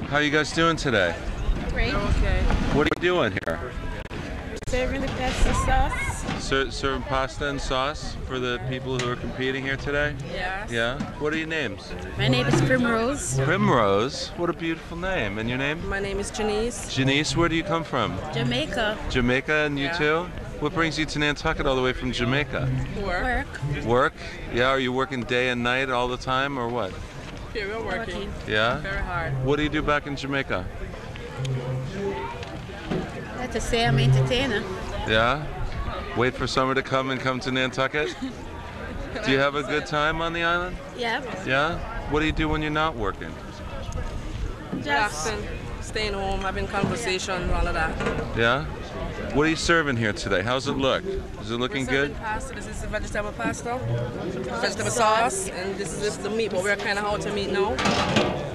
How are you guys doing today? Great. Okay. What are you doing here? Serving the pasta sauce. Serving pasta and sauce for the people who are competing here today? Yes. Yeah? What are your names? My name is Primrose. Primrose? What a beautiful name. And your name? My name is Janice. Janice, where do you come from? Jamaica. Jamaica, and you Yeah. too? What brings you to Nantucket all the way from Jamaica? Work. Work? Yeah, are you working day and night all the time or what? Here we're working. Yeah? Very hard. What do you do back in Jamaica? Let's just say I'm an entertainer. Yeah? Wait for summer to come and come to Nantucket? Do you have a good time on the island? Yeah. Yeah? What do you do when you're not working? Just Relaxing, staying home, having conversations, all of that. Yeah? What are you serving here today? How's it look? Is it looking We're good? serving pasta. This is the vegetable pasta, vegetable sauce, and this is the meat, but we're kind of out of meat now.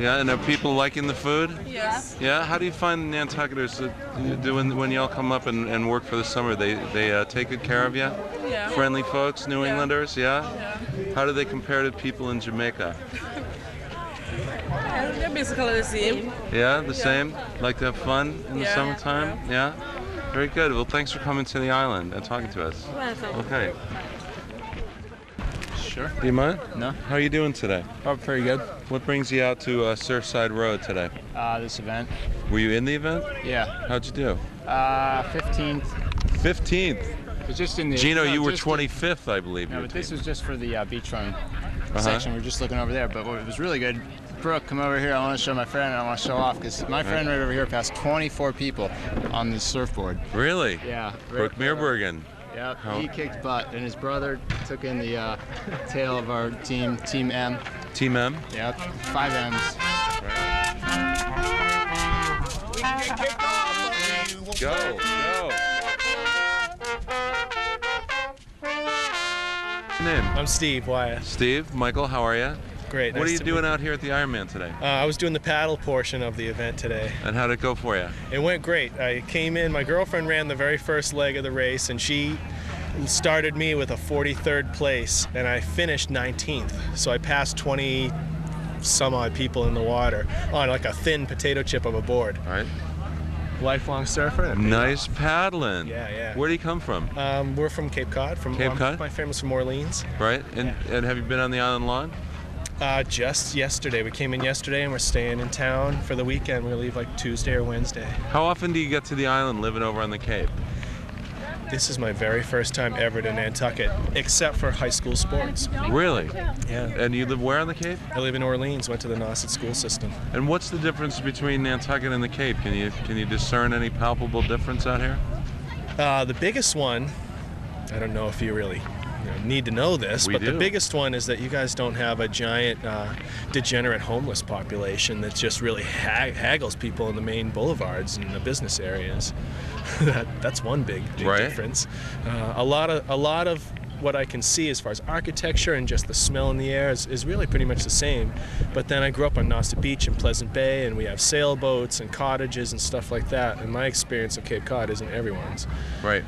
Yeah, and are people liking the food? Yes. Yeah? How do you find Nantucketers when y'all come up and work for the summer? They take good care of you? Yeah. Friendly folks, New Yeah. Englanders, yeah? Yeah. How do they compare to people in Jamaica? Yeah, they're basically the same. Yeah, the same? Like to have fun in the Yeah. summertime? Yeah? Very good. Well, thanks for coming to the island and talking to us. welcome. Okay. Sure. Do you mind? No. How are you doing today? Oh, pretty good. What brings you out to Surfside Road today? This event. Were you in the event? Yeah. How'd you do? 15th. 15th. It's just in the. Gino, no, you were just 25th, I believe. No, your but this team. was just for the beach run section. We were just looking over there. But what was really good, Brooke, come over here. I want to show my friend and I want to show off because my friend right over here passed 24 people on the surfboard. Really? Yeah. Brooke Meerbergen. Yep. How- He kicked butt, and his brother took in the tail of our team, Team M. Team M. Yep. 5 M's. Go, go. Name? I'm Steve Wyatt. Steve. Michael, how are you? Great. What are nice you to doing meet out here at the Ironman today? I was doing the paddle portion of the event today. And how'd it go for you? It went great. I came in, my girlfriend ran the very first leg of the race, and she started me with a 43rd place, and I finished 19th. So I passed 20 some odd people in the water on like a thin potato chip of a board. All right. Lifelong surfer. and it paid Nice off. paddling. Yeah, yeah. Where do you come from? We're from Cape Cod. Cape Cod? My family's from Orleans. Right. And have you been on the island long? Just yesterday. We came in yesterday, and we're staying in town for the weekend. We leave like Tuesday or Wednesday. How often do you get to the island living over on the Cape? This is my very first time ever to Nantucket, except for high school sports. Really? Yeah. And you live where on the Cape? I live in Orleans, went to the Nauset school system. And what's the difference between Nantucket and the Cape? Can you discern any palpable difference out here? The biggest one, I don't know if you really need to know this, We but do. the biggest one is that you guys don't have a giant degenerate homeless population that just really haggles people in the main boulevards and the business areas. That's one big Right. difference. A lot of what I can see as far as architecture and just the smell in the air is really pretty much the same. But then I grew up on Nauset Beach in Pleasant Bay, and we have sailboats and cottages and stuff like that. And my experience of Cape Cod isn't everyone's. Right.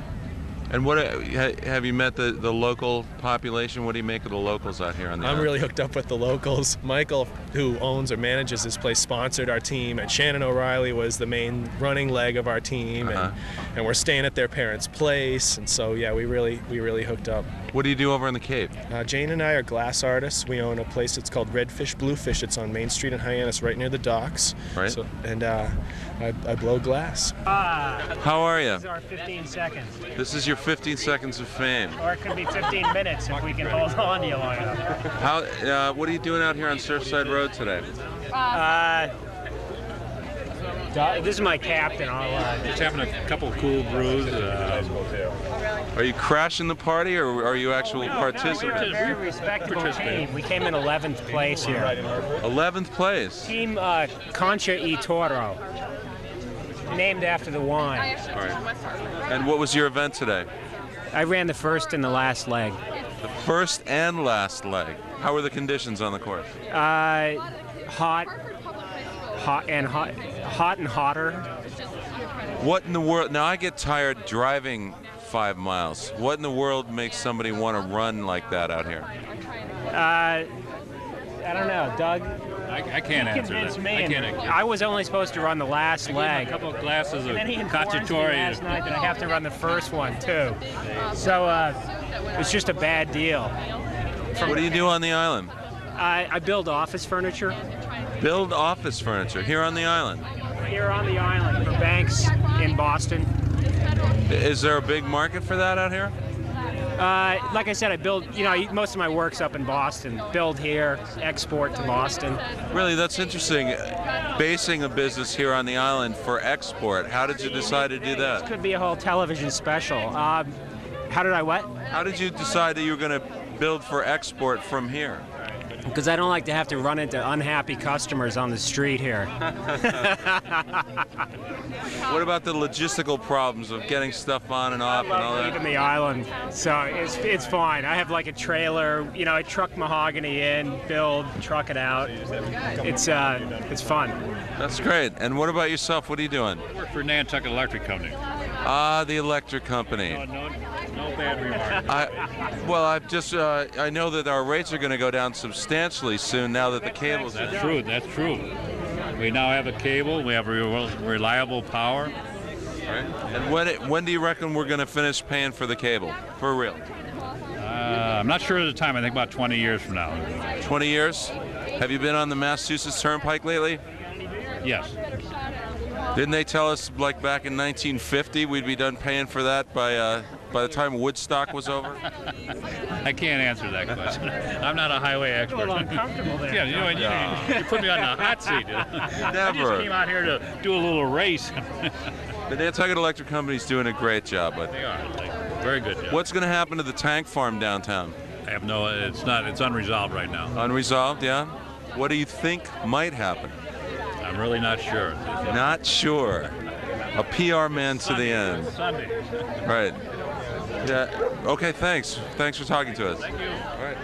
And what have you met the local population? What do you make of the locals out here on the I'm island? really hooked up with the locals. Michael, who owns or manages this place, sponsored our team, and Shannon O'Reilly was the main running leg of our team, and we're staying at their parents' place, and so yeah, we really hooked up. What do you do over on the Cape? Jane and I are glass artists. We own a place that's called Redfish Bluefish. It's on Main Street in Hyannis, right near the docks. Right. So, and I blow glass. How are you? This is our 15 seconds. This is your 15 seconds of fame. Or it could be 15 minutes if we can hold on to you long enough. What are you doing out here on Surfside Road today? This is my captain. Just having a couple of cool brews. Are you crashing the party, or are you actual We're participants? a very respectable team. We came in 11th place here. 11th place. Team Concha y Toro, named after the wine. All right. And what was your event today? I ran the first and the last leg. The first and last leg. How were the conditions on the course? Hot and hotter. What in the world? Now I get tired driving 5 miles. What in the world makes somebody want to run like that out here? I don't know, Doug. I can't answer that. Convinced me. I and can't. I was only supposed to run the last I gave him leg. a couple of glasses of And then he informed me cacciatore. last night that I have to run the first one too. So it's just a bad deal. What do you do on the island? I build office furniture Build office furniture here on the island. here on the island for banks in Boston. Is there a big market for that out here? Like I said, I build, most of my work's up in Boston. Build here, export to Boston. Really, that's interesting. Basing a business here on the island for export. How did you decide to do This that? could be a whole television special. How did I what? How did you decide that you were going to build for export from here? Because I don't like to have to run into unhappy customers on the street here. What about the logistical problems of getting stuff on and off and all Leaving that? the island, so it's fine. I have like a trailer, I truck mahogany in, build, truck it out. It's fun. That's great. And what about yourself? What are you doing? I work for Nantucket Electric Company. Ah, the electric company. No bad remarks. I know that our rates are going to go down substantially soon now that the cable's in. That's true. That's true. We now have a cable. We have reliable power. And when do you reckon we're going to finish paying for the cable? For real? I'm not sure of the time. I think about 20 years from now. 20 years? Have you been on the Massachusetts Turnpike lately? Yes. Didn't they tell us, like back in 1950, we'd be done paying for that by the time Woodstock was over? I can't answer that question. I'm not a highway A expert. little uncomfortable there. You put me on the hot seat. I just Never. came out here to do a little race. The Nantucket Electric Company's doing a great job. But They are. Very good job. what's going to happen to the tank farm downtown? I have no. It's unresolved right now. Unresolved, yeah? What do you think might happen? I'm really not sure. Not sure. A PR man to the end. Sunday. Right. Yeah. Okay, thanks. Thanks for talking to us. Thank you. All right.